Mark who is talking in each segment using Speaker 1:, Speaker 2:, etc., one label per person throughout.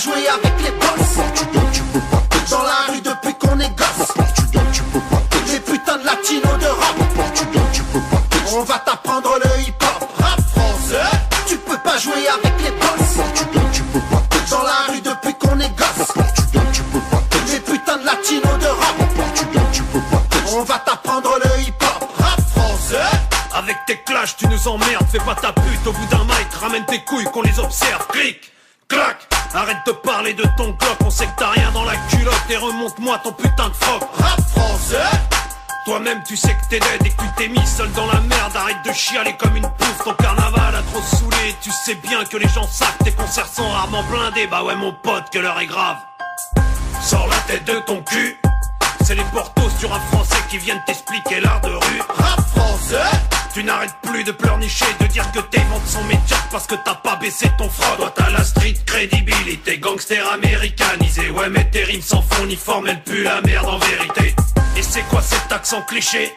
Speaker 1: jouer avec les boss.
Speaker 2: Au Portugal tu peux pas tester.
Speaker 1: Dans la rue depuis qu'on est gosse.
Speaker 2: Au Portugal tu peux pas tester.
Speaker 1: Les putains de latinos d'Europe.
Speaker 2: Au Portugal tu peux pas tester.
Speaker 1: On va t'apprendre le hip-hop. Rap français. Tu peux pas jouer avec les boss.
Speaker 2: Au Portugal tu peux pas tester.
Speaker 1: Dans la rue depuis qu'on est
Speaker 2: Au
Speaker 1: gosse.
Speaker 2: Portugal tu peux pas tester.
Speaker 1: Les putains de latinos d'Europe.
Speaker 2: Au Portugal tu peux pas tester.
Speaker 1: On va t'apprendre le hip-hop. Rap français.
Speaker 3: Avec tes clashs tu nous emmerdes, fais pas ta pute au bout d'un mic, ramène tes couilles qu'on les observe, clic, clac. Arrête de parler de ton clock, on sait que t'as rien dans la culotte et remonte-moi ton putain de froc.
Speaker 1: Rap français.
Speaker 3: Toi-même tu sais que t'es dead et que tu t'es mis seul dans la merde. Arrête de chialer comme une pouffe, ton carnaval a trop saoulé. Tu sais bien que les gens savent que tes concerts sont rarement blindés. Bah ouais mon pote que l'heure est grave. Sors la tête de ton cul. C'est les portos du rap français qui viennent t'expliquer l'art de rue.
Speaker 1: Rap français.
Speaker 3: Tu n'arrêtes plus de pleurnicher, de dire que tes ventes sont médiocres parce que t'as pas baissé ton front. Toi t'as la street crédibilité, gangster américanisé. Ouais mais tes rimes sans fond ni forme, elles puent la merde en vérité. Et c'est quoi cet accent cliché?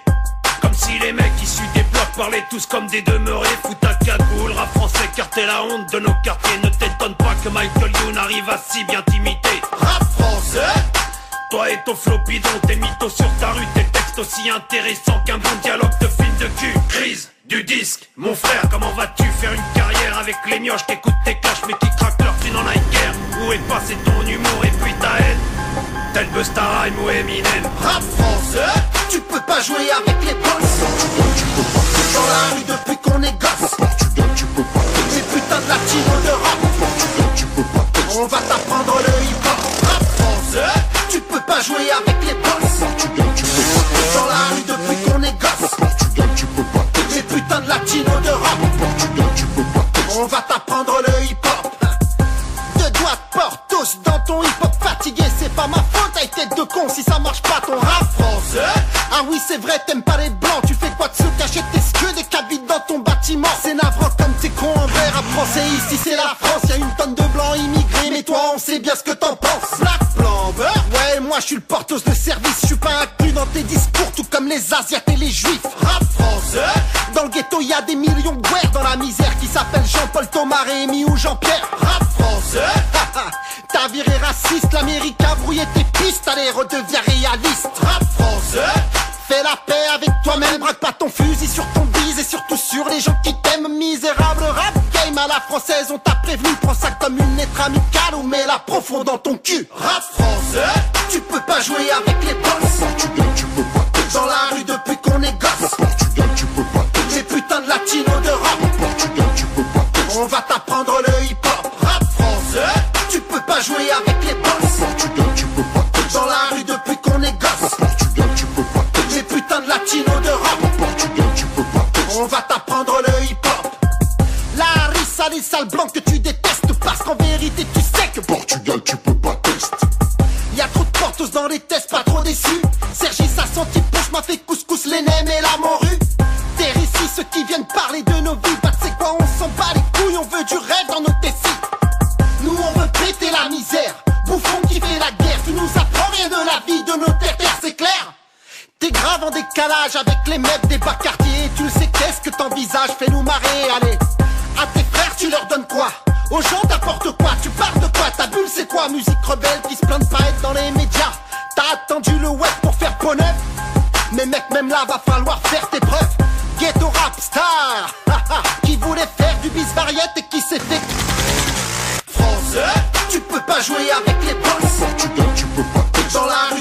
Speaker 3: Comme si les mecs issus des blocs parlaient tous comme des demeurés. Fous ta cagoule, rap français car t'es la honte de nos quartiers. Ne t'étonne pas que Michael Youn arrive à si bien t'imiter.
Speaker 1: Rap français.
Speaker 3: Toi et ton flow bidon, tes mythos sur ta rue, tes textes aussi intéressants qu'un bon dialogue de film de cul. Crise du disque, mon frère, comment vas-tu faire une carrière avec les mioches qui écoutent tes clashs mais qui craquent leur thune en night guerre? Où est passé ton humour et puis ta haine? Tel Busta Rhymes ou Eminem.
Speaker 1: Rap français. Tu peux pas jouer avec les boss.
Speaker 2: Au Portugal tu peux pas tester.
Speaker 1: Dans la rue depuis qu'on est
Speaker 2: Au
Speaker 1: gosse.
Speaker 2: Portugal tu peux pas tester.
Speaker 1: Les putains de latinos d'Europe.
Speaker 2: Au Portugal tu peux pas tester.
Speaker 1: On va t'apprendre le hip-hop. Rap français. Tu peux pas jouer avec les boss.
Speaker 2: Au Portugal tu peux pas tester.
Speaker 1: Dans la rue depuis qu'on est
Speaker 2: Au
Speaker 1: gosse.
Speaker 2: Portugal tu peux pas tester.
Speaker 1: Les putains de latinos d'Europe.
Speaker 2: Au Portugal tu peux pas tester.
Speaker 1: On va t'apprendre le hip-hop. Deux doigts de portos dans ton hip-hop fatigué. C'est pas ma faute, t'as été de con si ça marche pas ton rap français. Ah oui c'est vrai, t'aimes pas les blancs. Tu fais quoi de se cacher tes skeux, des cavites dans ton bâtiment? C'est navrant comme t'es con en vrai. Rap français ici c'est la France. Y'a une tonne de blancs immigrés, mais toi on sait bien ce que t'en penses. Black, blanc, beurre. Ouais moi je suis le portos de service. Je suis pas inclus dans tes discours, tout comme les asiates et les juifs. Rap français. Dans le ghetto y a des millions de guerres dans la misère qui s'appellent Jean-Paul, Thomas, Rémi ou Jean-Pierre. Rap français. T'as viré raciste, l'Amérique a brouillé tes pistes. Allez redeviens réaliste. Rap français. Fais la paix avec toi-même, braque pas ton fusil sur ton bise et surtout sur les gens qui t'aiment. Misérable rap game à la française, on t'a prévenu. Prends ça comme une lettre amicale ou mets-la profond dans ton cul. Rap français. Tu peux pas jouer avec les boss.
Speaker 2: Au Portugal tu peux pas tester.
Speaker 1: Dans la rue depuis qu'on est
Speaker 2: Au
Speaker 1: gosse.
Speaker 2: Portugal tu peux pas tester.
Speaker 1: Les putains de latinos d'Europe.
Speaker 2: Au Portugal tu peux pas tester.
Speaker 1: On va t'apprendre le hip-hop. Rap français. Tu peux pas jouer avec les
Speaker 2: Au
Speaker 1: boss.
Speaker 2: Portugal tu peux pas tester.
Speaker 1: Dans la rue depuis qu'on est
Speaker 2: Au
Speaker 1: gosse.
Speaker 2: Portugal tu peux pas tester.
Speaker 1: Les putains de latinos d'Europe.
Speaker 2: Au Portugal tu peux pas tester.
Speaker 1: On va t'apprendre le hip-hop. La rissa, les sales blancs que tu détestes. Parce qu'en vérité tu sais que
Speaker 2: Au Portugal tu peux pas tester.
Speaker 1: Y'a trop de portos dans les tests, pas trop déçus. Sergi sa senti pousse, m'a fait couscous, les nems et la morue. Terre ici, ceux qui viennent parler de nos vies. Bah c'est quoi, on s'en bat les couilles, on veut du rêve dans nos tessis. Nous on veut péter la misère. Bouffon qui fait la guerre, tu nous apprends rien de la vie de nos terres, c'est clair. T'es grave en décalage avec les mecs des bas quartiers. Tu le sais, qu'est-ce que t'envisages? Fais-nous marrer, allez. À tes frères, tu leur donnes quoi? Aux gens t'apportes quoi? Tu parles de quoi? Ta bulle c'est quoi? Musique rebelle qui se plaint de pas être dans les médias. T'as attendu le web pour faire peau neuve? Mais mec, même là va falloir faire tes preuves. Ghetto rap star qui voulait faire du bis variette et qui s'est fait français. Tu peux pas jouer avec les boss.
Speaker 2: Au Portugal tu peux pas tester.
Speaker 1: Dans la